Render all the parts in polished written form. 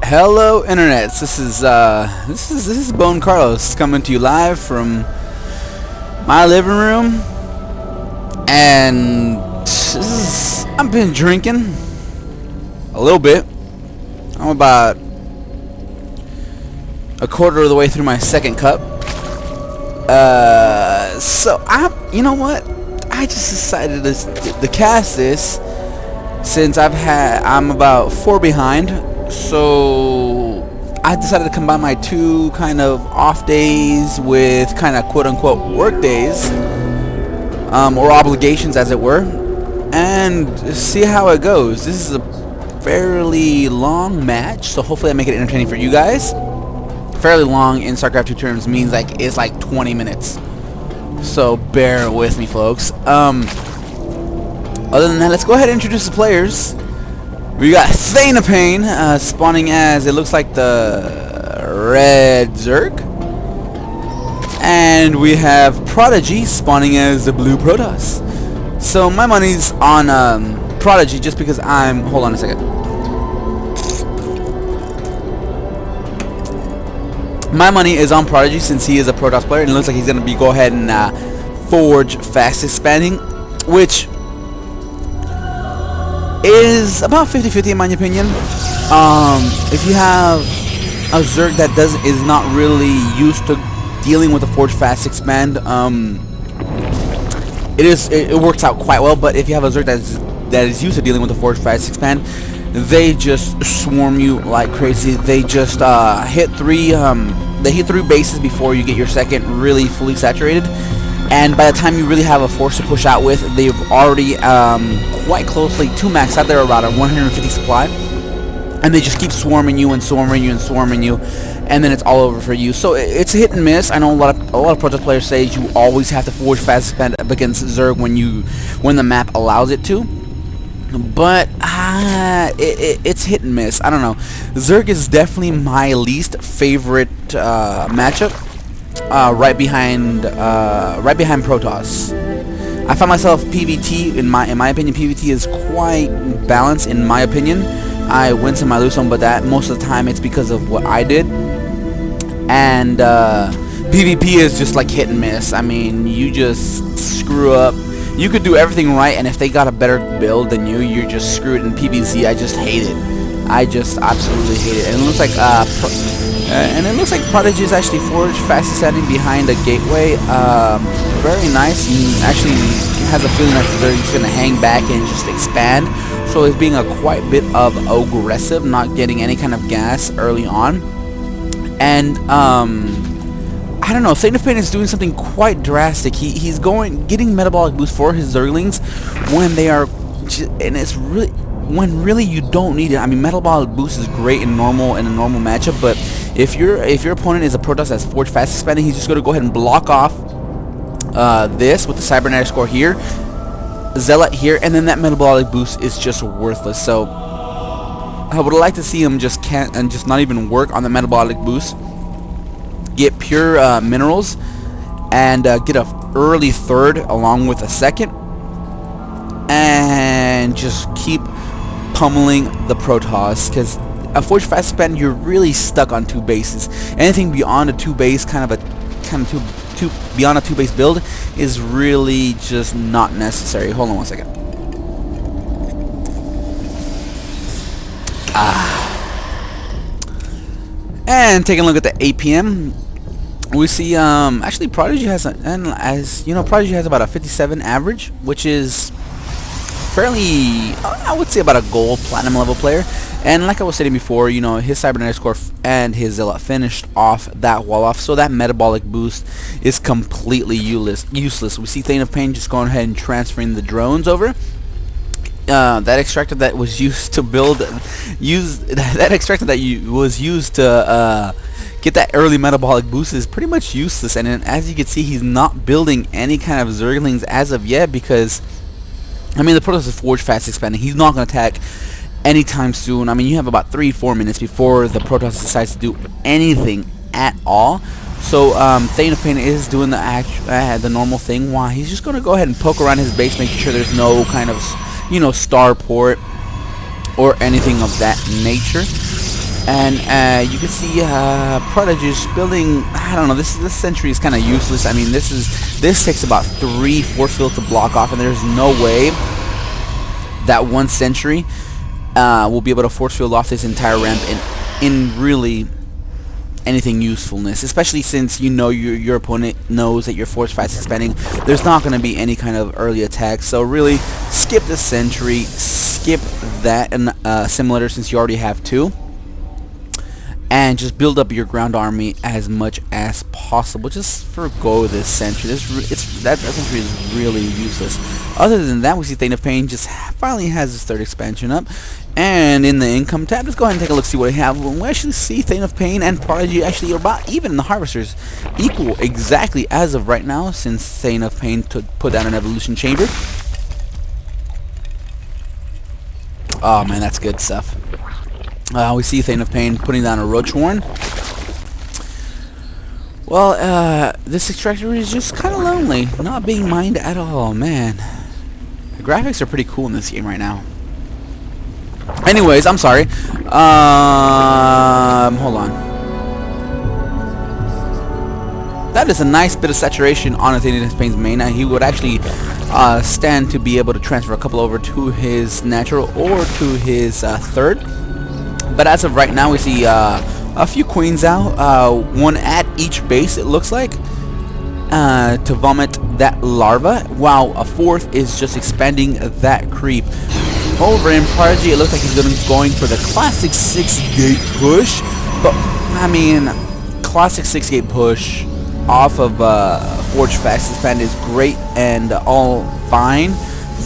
Hello, internets. This is BoneCarlos coming to you live from my living room, and I've been drinking a little bit. I'm about a quarter of the way through my second cup. You know what? I just decided to cast this since I'm about 4 behind. So I decided to combine my two kind of off days with kind of quote-unquote work days, or obligations as it were, and see how it goes. This is a fairly long match, so hopefully I make it entertaining for you guys. Fairly long in StarCraft 2 terms means it's like 20 minutes, so bear with me, folks. Other than that, let's go ahead and introduce the players. We got Pain spawning as, it looks like, the red Zerg. And we have Prodigy spawning as the blue Protoss. So my money's on Prodigy just because hold on a second. My money is on Prodigy since he is a Protoss player, and it looks like he's going to go ahead and forge fast expanding, which is about 50-50 in my opinion. If you have a Zerg that is not really used to dealing with a forge fast expand, it works out quite well. But if you have a Zerg that is used to dealing with a forge fast expand, they just swarm you like crazy. They just hit three bases before you get your second really fully saturated. And by the time you really have a force to push out with, they've already quite closely to max out. They're about a 150 supply, and they just keep swarming you and swarming you and swarming you, and then it's all over for you. So it's a hit and miss. I know a lot of Protoss players say you always have to forge fast expand up against Zerg when the map allows it to, but it's hit and miss. I don't know. Zerg is definitely my least favorite matchup. Right behind Protoss. I find myself PvT, in my opinion, PvT is quite balanced in my opinion. I win some, I lose some, but that most of the time it's because of what I did. And PvP is just like hit and miss. I mean, you just screw up. You could do everything right, and if they got a better build than you, you're just screwed. In PvZ, I just hate it. I just absolutely hate it. And it looks like Prodigy is actually forged fast standing behind a gateway. Very nice. He actually has a feeling that he's going to hang back and just expand. So he's being a quite bit of aggressive, not getting any kind of gas early on. And I don't know. Pain is doing something quite drastic. He's getting metabolic boost for his Zerglings when they are, and it's really, when really you don't need it. I mean, metabolic boost is great in a normal matchup, but if your opponent is a Protoss that's forge fast expanding, he's just going to go ahead and block off this with the cybernetic score here, Zealot here, and then that metabolic boost is just worthless. So I would like to see him just not even work on the metabolic boost, get pure minerals, and get a early third along with a second, and just keep pummeling the Protoss, because a forge fast expand, you're really stuck on 2 bases. Anything beyond a 2 base beyond a 2 base build is really just not necessary. Hold on one second. And taking a look at the APM, we see actually Prodigy has Prodigy has about a 57 average, which is fairly, I would say, about a gold platinum level player. And like I was saying before, his cybernetic score and his Zealot finished off that wall off, so that metabolic boost is completely useless. We see Pain just going ahead and transferring the drones over. That extractor that was used to get that early metabolic boost is pretty much useless. And as you can see, he's not building any kind of Zerglings as of yet, because I mean, the Protoss is forge fast expanding. He's not going to attack anytime soon. I mean, you have about 3-4 minutes before the Protoss decides to do anything at all. So Pain is doing the normal thing. Why? He's just going to go ahead and poke around his base, making sure there's no kind of starport or anything of that nature. And you can see Prodigy's building. I don't know. This sentry is kind of useless. I mean, this takes about 3 force fields to block off, and there's no way that one sentry will be able to force field off this entire ramp in really anything usefulness, especially since you know your opponent knows that you're force fast expanding. There's not going to be any kind of early attack, so really skip the sentry, skip that and simulator since you already have 2, and just build up your ground army as much as possible. Just forgo this sentry. That sentry is really useless. Other than that, we see Thane of Pain just finally has his 3rd expansion up. And in the income tab, let's go ahead and take a look, see what they have. We actually see Thane of Pain and Prodigy actually are about even in the Harvesters, equal exactly as of right now, since Thane of Pain put down an Evolution Chamber. Oh man, that's good stuff. We see Thane of Pain putting down a Roach Warren. Well, this extractor is just kind of lonely, not being mined at all, man. The graphics are pretty cool in this game right now. Anyways, I'm sorry. Hold on. That is a nice bit of saturation on a Thane of Pain's main. He would actually stand to be able to transfer a couple over to his natural or to his 3rd. But as of right now, we see a few queens out, one at each base, it looks like, to vomit that larva, while a 4th is just expanding that creep. Over in Prodigy, it looks like he's going for the classic 6-gate push, but I mean, classic 6-gate push off of Forge Fast Expand is great and all fine,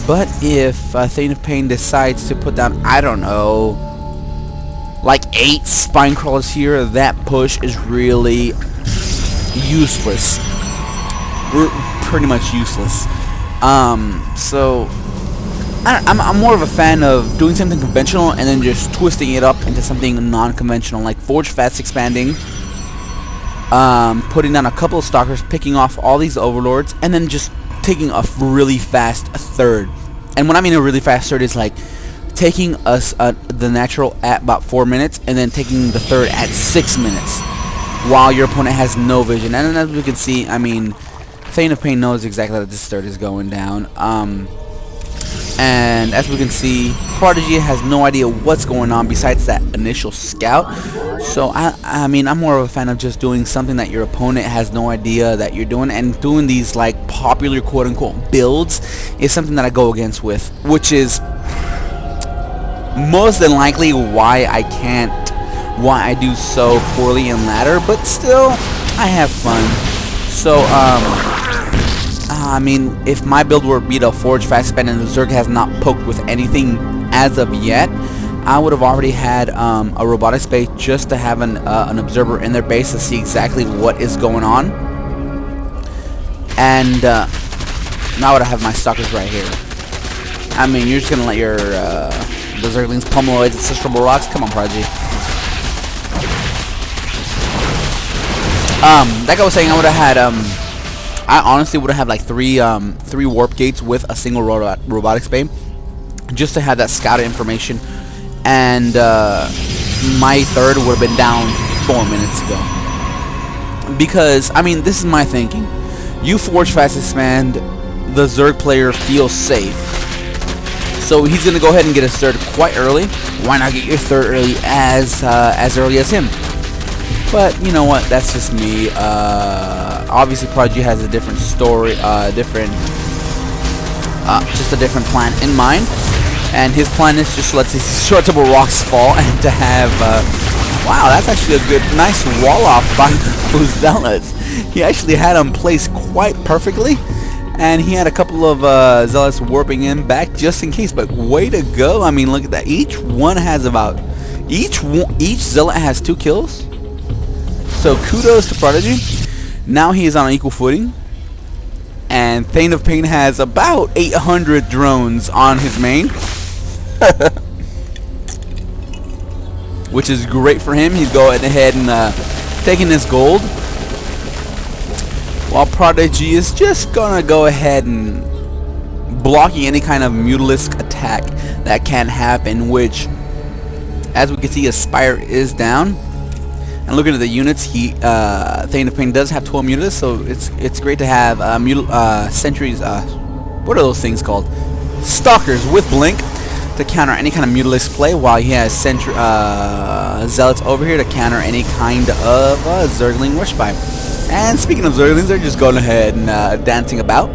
but if Thane of Pain decides to put down, I don't know, like 8 Spine Crawlers here, that push is really useless. Pretty much useless. So I'm more of a fan of doing something conventional and then just twisting it up into something non-conventional, like Forge Fast Expanding, putting down a couple of Stalkers, picking off all these Overlords, and then just taking a really fast 3rd. And when I mean a really fast 3rd, is like taking the natural at about 4 minutes and then taking the 3rd at 6 minutes while your opponent has no vision. And as we can see, I mean, Thane of Pain knows exactly that this 3rd is going down. And as we can see, Prodigy has no idea what's going on besides that initial scout. So I mean, I'm more of a fan of just doing something that your opponent has no idea that you're doing, and doing these like popular quote-unquote builds is something that I go against with, which is most than likely why I do so poorly in ladder, but still I have fun. So I mean, if my build were beat a Forge Fast Spend and the Zerg has not poked with anything as of yet, I would have already had a robotics base just to have an observer in their base to see exactly what is going on. And now I have my Stalkers right here. I mean, you're just gonna let your the Zerglings pummel away the Sisterable Rocks? Come on, Prodigy. Like I was saying, I would have had I honestly would have had like three warp gates with a single robotics bay, just to have that scouted information, and my 3rd would have been down 4 minutes ago. Because I mean, this is my thinking: you Forge Fast Expand, the Zerg player feels safe, so he's gonna go ahead and get his 3rd quite early. Why not get your 3rd early as early as him? But you know what? That's just me. Obviously, Prodigy has a different story, just a different plan in mind. And his plan is just to let these shortable rocks fall and to have. Wow, that's actually a good, nice wall off by those zealots. He actually had them placed quite perfectly, and he had a couple of zealots warping in back just in case. But way to go! I mean, look at that. Each one has about each zealot has 2 kills. So kudos to Prodigy. Now he is on an equal footing, and Thane of Pain has about 800 drones on his main, which is great for him. He's going ahead and taking this gold, while Prodigy is just gonna go ahead and blocking any kind of Mutalisk attack that can happen, which As we can see, his Spire is down. And looking at the units, Thane of Pain does have 12 Mutilis, so it's great to have sentries. What are those things called? Stalkers with Blink to counter any kind of Mutilis play, while he has Zealots over here to counter any kind of Zergling Rush By. And speaking of Zerglings, they're just going ahead and dancing about.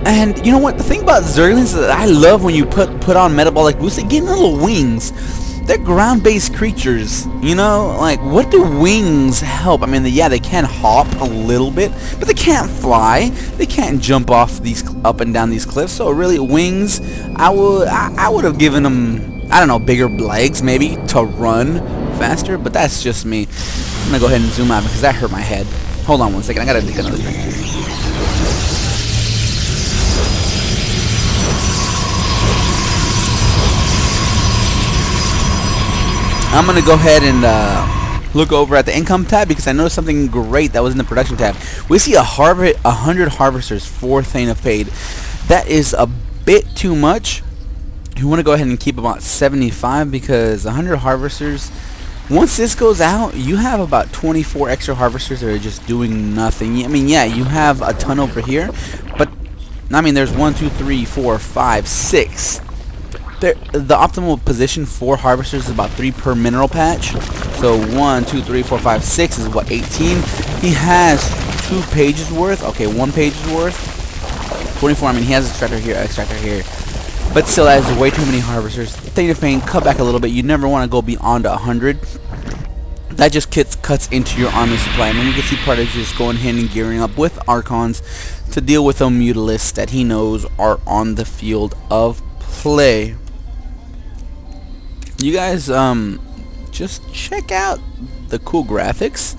And you know what? The thing about Zerglings is that I love when you put on Metabolic Boost, they get little wings. They're ground-based creatures, you know? Like, what do wings help? I mean, yeah, they can hop a little bit, but they can't fly. They can't jump off these up and down these cliffs. So really, wings, I would have given them, I don't know, bigger legs maybe to run faster. But that's just me. I'm gonna go ahead and zoom out because that hurt my head. Hold on one second. I gotta take another drink. I'm going to go ahead and look over at the income tab because I noticed something great that was in the production tab. We see 100 harvesters for Thane of Pain. That is a bit too much. You want to go ahead and keep about 75 because 100 harvesters, once this goes out, you have about 24 extra harvesters that are just doing nothing. I mean, yeah, you have a ton over here, but I mean, there's 1, 2, 3, 4, 5, 6. The optimal position for harvesters is about 3 per mineral patch. So 1, 2, 3, 4, 5, 6 is what, 18. He has 2 pages worth. Okay, 1 page is worth 24. I mean, he has extractor here, but still, that is way too many harvesters. Thane of Pain, cut back a little bit. You never want to go beyond 100. That just cuts into your army supply. And then we can see Partage just going ahead and gearing up with Archons to deal with the Mutalists that he knows are on the field of play. You guys, just check out the cool graphics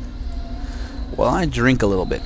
while I drink a little bit.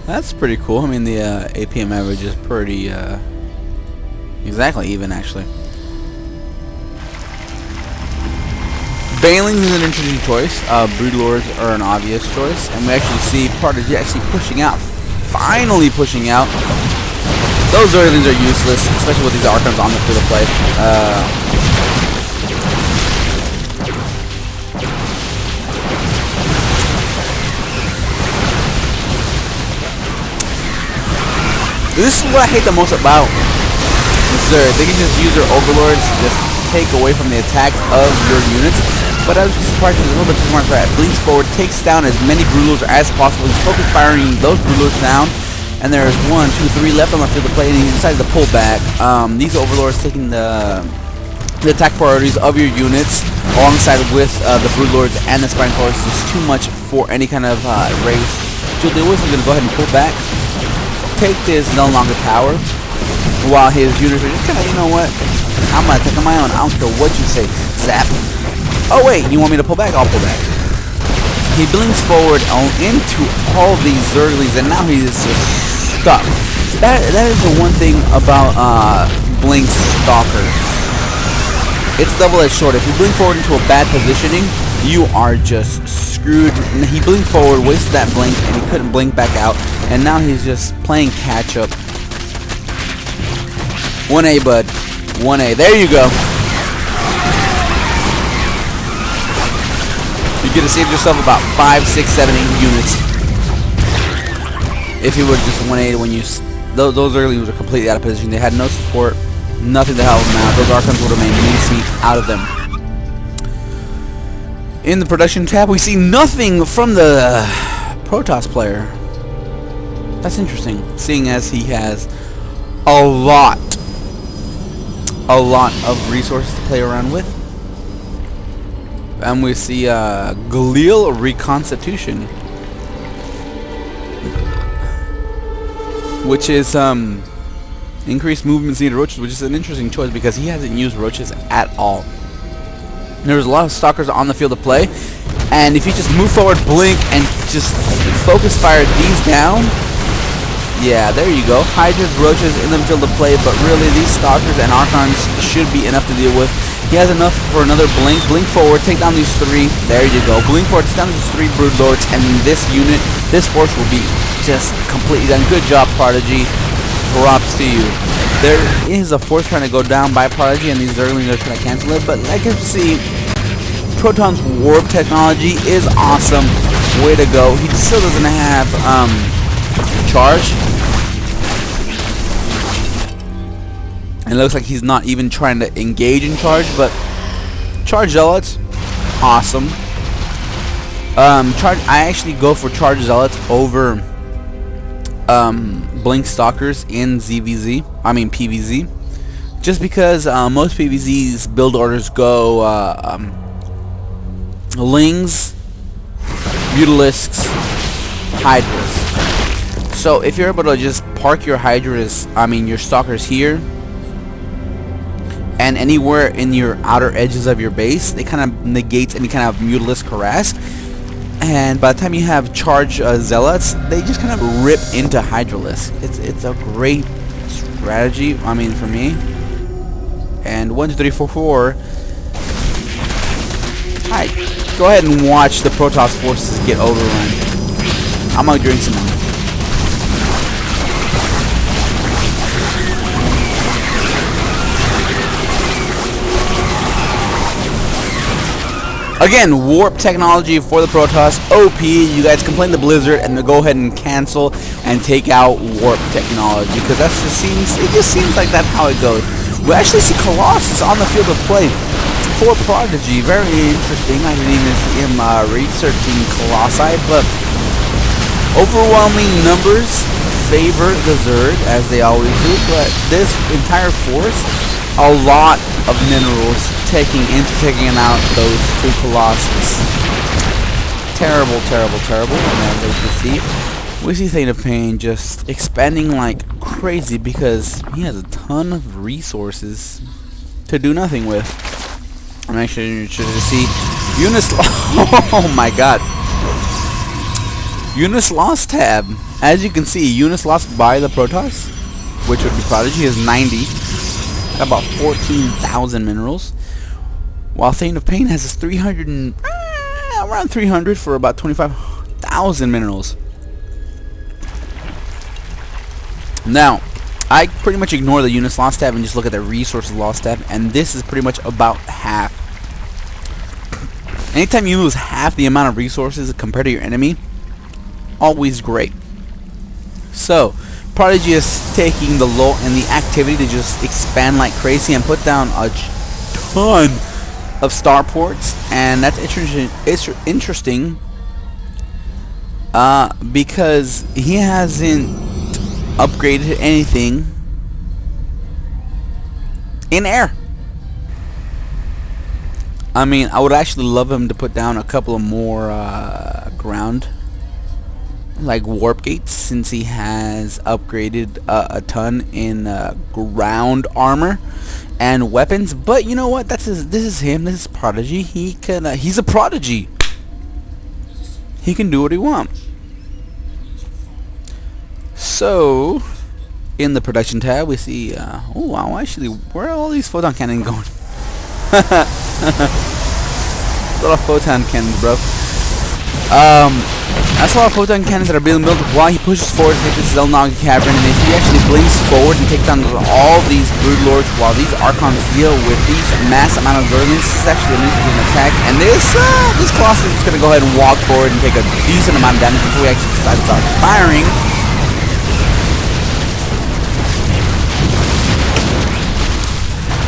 That's pretty cool. I mean, the APM average is pretty exactly even, actually. Banelings is an interesting choice. Broodlords are an obvious choice, and we actually see Partage actually pushing out, finally pushing out. Those Zerglings are useless, especially with these Archons on the field of play. This is what I hate the most about Zerg. They can just use their Overlords to just take away from the attack of your units. But I was just surprised he's a little bit too smart for that. Blinks forward, takes down as many Broodlords as possible. He's focused firing those Broodlords down. And there's 1, 2, 3 left on the field of play, and he decided to pull back. These Overlords taking the attack priorities of your units alongside with the Broodlords and the Spine Force is too much for any kind of race to deal with. He's going to go ahead and pull back. Take this no longer tower while his units are just kind of, you know what, I'm gonna take on my own. I don't care what you say. Zap. Oh wait, you want me to pull back? I'll pull back. He blinks forward into all these Zerglings, and now he's just stuck. That is the one thing about Blink's Stalker. It's double-edged sword. If you blink forward into a bad positioning, you are just screwed. He blinked forward, wasted that blink, and he couldn't blink back out. And now he's just playing catch-up. 1A, bud. 1A. There you go. You could have saved yourself about 5, 6, 7, 8 units. If you would have just 1A when you... Those early were completely out of position. They had no support. Nothing to help them out. Those Archons would have made mincemeat out of them. In the production tab, we see nothing from the Protoss player. That's interesting, seeing as he has a lot of resources to play around with. And we see glial reconstitution, which is increased movement speed of roaches, which is an interesting choice because he hasn't used roaches at all. There's a lot of stalkers on the field of play, and if you just move forward, blink, and just focus fire these down, yeah, there you go. Hydras, roaches in the field of play, but really these stalkers and archons should be enough to deal with. He has enough for another blink. Blink forward, take down these 3. There you go. Blink forward, take down these 3 brood lords, and this unit, this force will be just completely done. Good job, Prodigy. Props to you. There is a force trying to go down by Prodigy, and these Zerglings are trying to cancel it, but like you see, Proton's warp technology is awesome. Way to go. He still doesn't have charge. It looks like he's not even trying to engage in charge, but charge zealots, awesome. I actually go for charge zealots over blink stalkers in PVZ, just because most PVZ's build orders go lings, mutalisks, hydras. So if you're able to just park your your stalkers here, and anywhere in your outer edges of your base, it kind of negates any kind of mutalisk harass. And by the time you have charge zealots, they just kind of rip into hydralisk. It's a great strategy, for me. And 1, 2, 3, 4, 4. Alright, go ahead and watch the Protoss forces get overrun. I'm gonna drink some more. Again, warp technology for the Protoss, OP. You guys complain the Blizzard, and go ahead and cancel and take out warp technology, because it just seems like that's how it goes. We actually see Colossus on the field of play for Prodigy. Very interesting. I didn't even see him researching Colossi, but overwhelming numbers favor the Zerg, as they always do. But this entire force, a lot of minerals taking out those 2 Colossus. Terrible. And as you can see, we see Thane of Pain just expanding like crazy because he has a ton of resources to do nothing with. I'm actually interested to see Eunice. Oh my god. Eunice lost tab. As you can see, Eunice lost by the Protoss, which would be Prodigy, is 90. About 14,000 minerals, while Thane of Pain has his 300 and around 300 for about 25,000 minerals. Now, I pretty much ignore the units lost tab and just look at the resources lost tab, and this is pretty much about half. Anytime you lose half the amount of resources compared to your enemy, always great. So Prodigy is taking the lull and the activity to just expand like crazy and put down a ton of starports, and that's interesting because he hasn't upgraded anything in air. I would actually love him to put down a couple of more ground, like warp gates, since he has upgraded a ton in ground armor and weapons. But you know what? This is him. This is Prodigy. He's a prodigy. He can do what he wants. So in the production tab, we see. Oh wow! Actually, where are all these photon cannons going? A lot of photon cannons, bro. That's a lot of photon cannons that are being built while he pushes forward to take this Zelnog cavern, and if he actually blinks forward and takes down all these brood lords while these archons deal with these mass amount of Zerglings, this is actually an interesting attack. And this Colossus is going to go ahead and walk forward and take a decent amount of damage before we actually decide to start firing.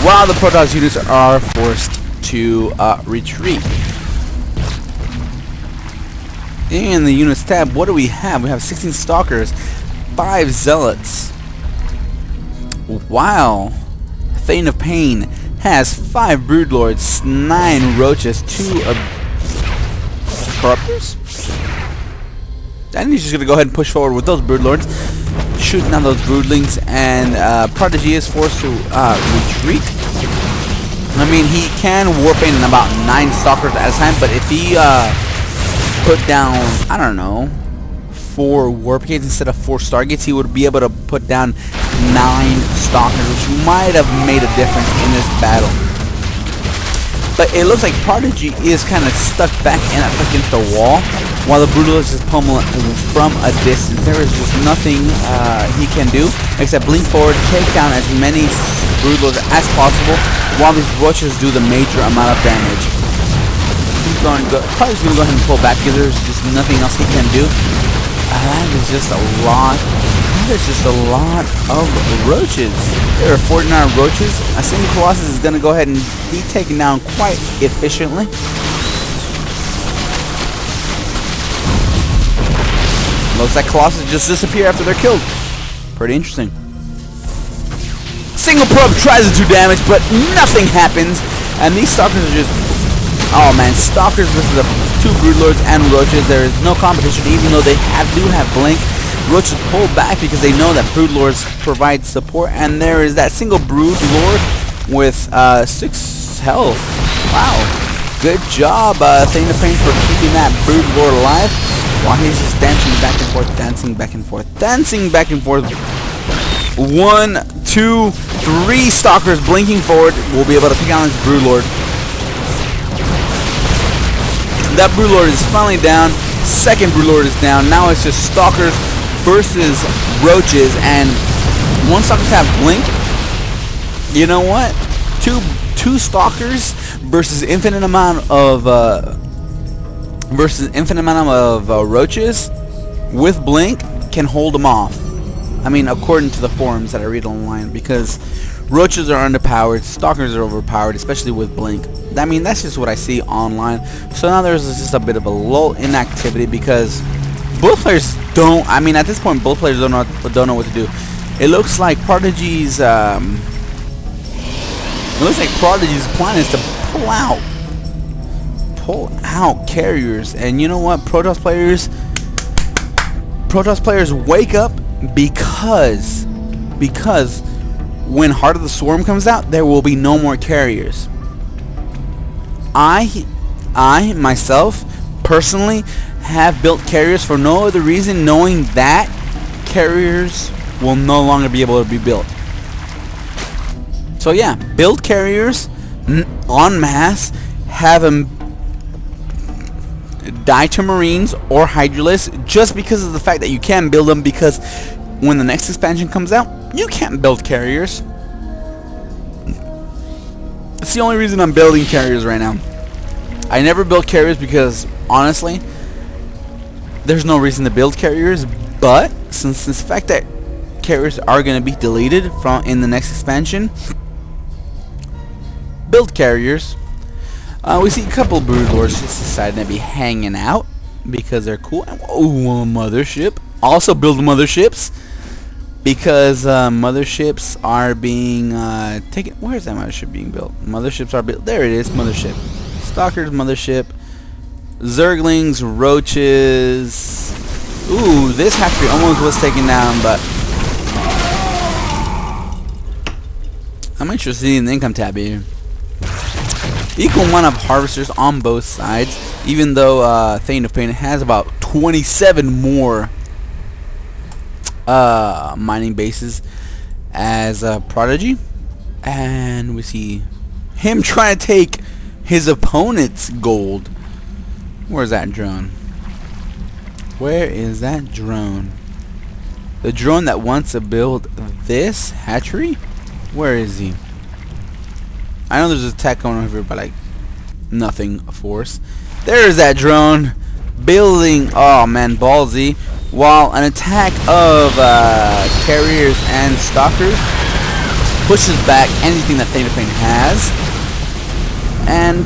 While the Protoss units are forced to retreat. In the units tab, what do we have? We have 16 stalkers, 5 zealots. Wow. Thane of Pain has 5 broodlords, 9 roaches, 2 corruptors. And he's just gonna go ahead and push forward with those broodlords, shooting down those broodlings, and Prodigy is forced to retreat. I mean, he can warp in about 9 stalkers at a time, but if he put down, I don't know, 4 warp gates instead of 4 stargates, he would be able to put down 9 stalkers, which might have made a difference in this battle. But it looks like Prodigy is kind of stuck back against the wall, while the Brutalist is pummeling from a distance. There is just nothing he can do except blink forward, take down as many Brutalists as possible, while these roaches do the major amount of damage. Probably just going to go ahead and pull back because there's just nothing else he can do. That is just a lot. That is just a lot of roaches. There are 49 roaches. A single Colossus is going to go ahead and be taken down quite efficiently. Looks like Colossus just disappear after they're killed. Pretty interesting. Single probe tries to do damage, but nothing happens. And these stalkers are just... Oh man, stalkers versus the 2 broodlords and roaches. There is no competition, even though they do have blink. Roaches pull back because they know that broodlords provide support, and there is that single broodlord with 6 health. Wow, good job, Thane of Pain, for keeping that broodlord alive while he's just dancing back and forth, dancing back and forth, dancing back and forth. 1, 2, 3 stalkers blinking forward will be able to take on this broodlord. That broodlord is finally down. Second broodlord is down. Now it's just stalkers versus roaches, and once stalkers have blink, you know what? Two stalkers versus infinite amount of roaches with blink can hold them off. I mean, according to the forums that I read online, because roaches are underpowered, stalkers are overpowered, especially with blink. I mean, that's just what I see online. So now there's just a bit of a lull in activity because both players don't. I mean, at this point, both players don't know what to do. It looks like Prodigy's plan is to pull out carriers. And you know what, Protoss players wake up, because when Heart of the Swarm comes out, there will be no more carriers. I myself personally have built carriers for no other reason, knowing that carriers will no longer be able to be built. So yeah, build carriers en masse, have them die to Marines or Hydralisks, just because of the fact that you can build them, because when the next expansion comes out, you can't build carriers. It's the only reason I'm building carriers right now. I never built carriers because, honestly, there's no reason to build carriers, but since the fact that carriers are going to be deleted in the next expansion, build carriers. We see a couple of broodlords just deciding to be hanging out because they're cool. Oh, a mothership. Also build motherships, because motherships are being taken. Where's that mothership being built? Motherships are built. There it is, mothership. Stalkers, mothership. Zerglings, roaches. Ooh, this hatchery almost was taken down, but I'm interested in the income tab here. Equal amount of harvesters on both sides, even though Thane of Pain has about 27 more mining bases as Prodigy, and we see him trying to take his opponent's gold. Where's that drone? Where is that drone? The drone that wants to build this hatchery? Where is he? I know there's a tech going over here, but like nothing force. There's that drone building. Oh man, ballsy. While an attack of carriers and stalkers pushes back anything that Thane of Pain has. And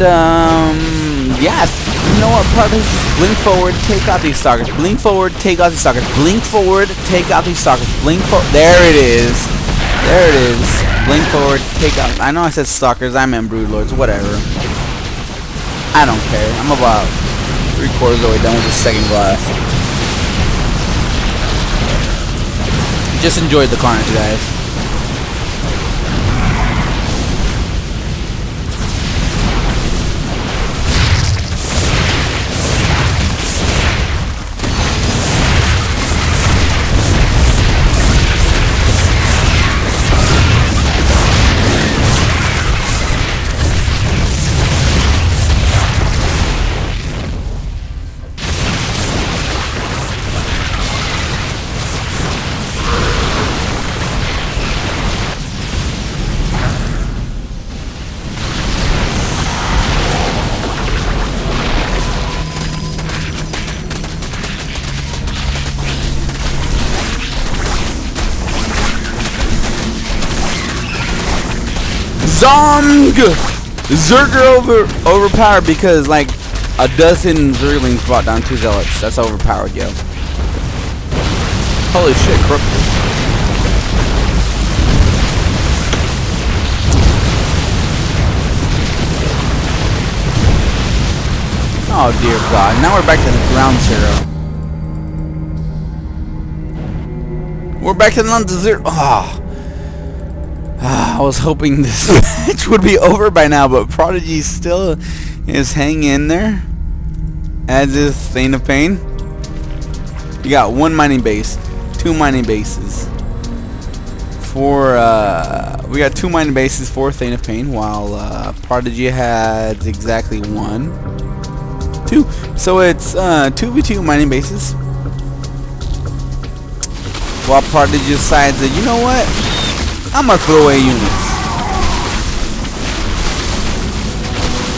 yeah, you know what, probably just blink forward, take out these stalkers. Blink forward, take out these stalkers. Blink forward, take out these stalkers. Blink forward. There it is. There it is. Blink forward, take out. I know I said stalkers, I meant broodlords, whatever. I don't care. I'm about 3/4 of the way done with the second glass. Just enjoyed the carnage, guys. Zong! Zerger overpowered because like a dozen Zerglings brought down 2 zealots. That's overpowered, yo. Holy shit, corrupted. Oh dear god, now we're back to the ground zero. We're back to the zero. Oh. I was hoping this match would be over by now, but Prodigy still is hanging in there. As is Thane of Pain. You got 1 mining base, 2 mining bases. We got 2 mining bases for Thane of Pain, while Prodigy has exactly 1. 2. So it's 2v2 mining bases. While Prodigy decides that, you know what? I'm gonna throw away units.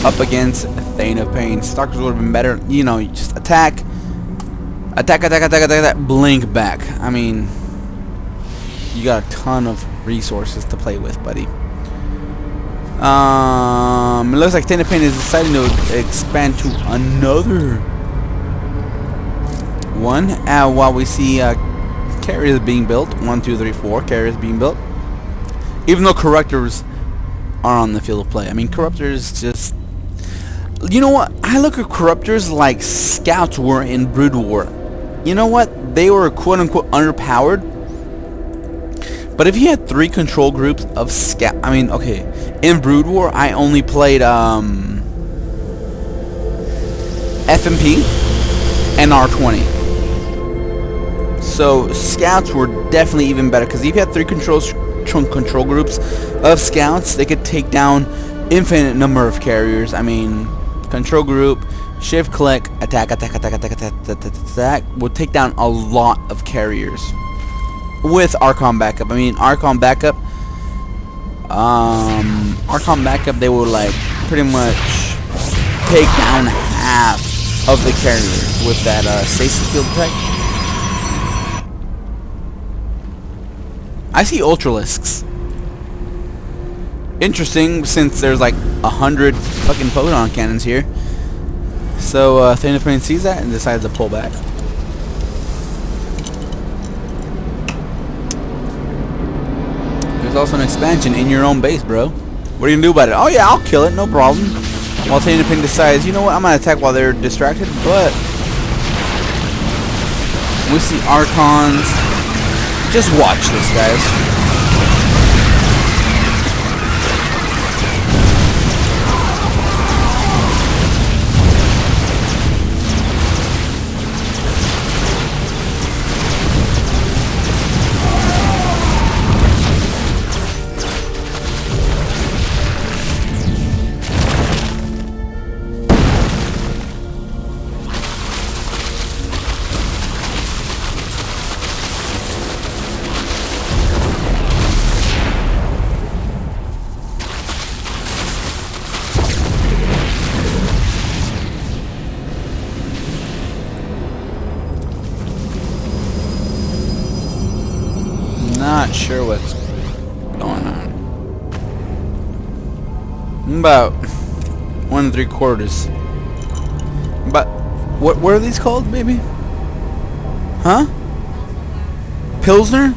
Up against Thane of Pain. Stalkers would have been better. You know, you just attack. Attack, blink back. I mean, you got a ton of resources to play with, buddy. It looks like Thane of Pain is deciding to expand to another one. While we see carriers being built. 1, 2, 3, 4 carriers being built. Even though corruptors are on the field of play. I mean, corruptors just... You know what? I look at corruptors like scouts were in Brood War. You know what? They were quote-unquote underpowered. But if you had 3 control groups of scout... I mean, okay. In Brood War, I only played FMP and R20. So, scouts were definitely even better. Because if you had 3 control groups of scouts, they could take down infinite number of carriers. I mean, control group, shift click, attack, would take down a lot of carriers with Archon backup. I mean, Archon backup, they would like pretty much take down half of the carriers with that stasis field attack. I see Ultralisks. Interesting, since there's like 100 fucking photon cannons here. So Thane of Pain sees that and decides to pull back. There's also an expansion in your own base, bro. What are you gonna do about it? Oh yeah, I'll kill it, no problem. While Thane of Pain decides, you know what, I'm gonna attack while they're distracted, but we see Archons. Just watch this, guys. Not sure what's going on. About 1 3/4. What are these called, baby? Huh? Pilsner?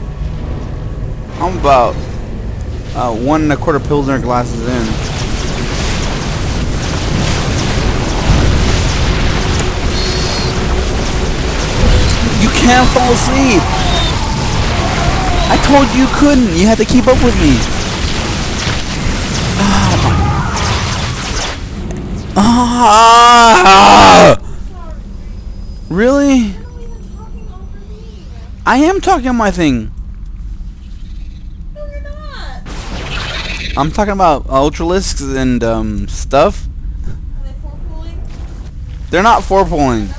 I'm about 1 1/4 Pilsner glasses in. You can't fall asleep. I told you couldn't. You had to keep up with me. Really? I am talking on my thing. No, you're not. I'm talking about Ultralisks and stuff. Are they four-pooling? They're not four-pulling.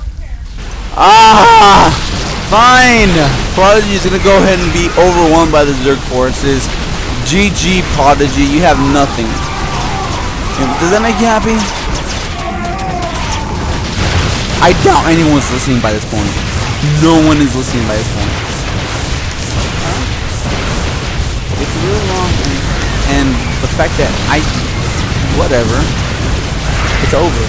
I don't care. Fine. Prodigy is gonna go ahead and be overwhelmed by the Zerg forces. GG, Prodigy. You have nothing. Does that make you happy? I doubt anyone's listening by this point. No one is listening by this point. It's really long, and the fact that whatever, it's over.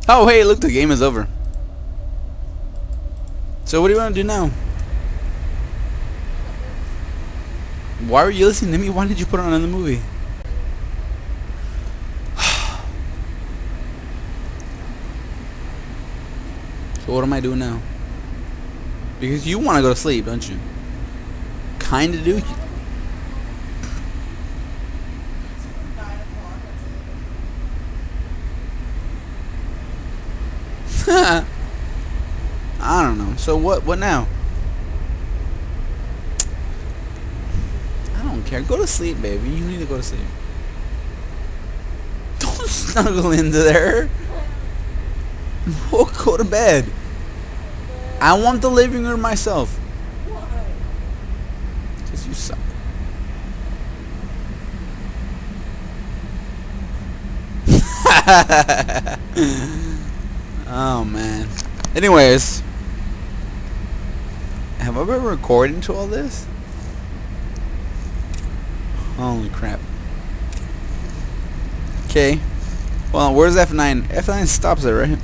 Oh, hey, look, the game is over. So what do you want to do now? Why were you listening to me? Why did you put on another movie? So what am I doing now? Because you want to go to sleep, don't you? Kinda do. I don't know. So what now? I don't care. Go to sleep, baby. You need to go to sleep. Don't snuggle into there. We'll go to bed. I want the living room myself. Why? Because you suck. Oh man. Anyways, have I been recording to all this? Holy crap. Okay. Well, where's F9? F9 stops it, right?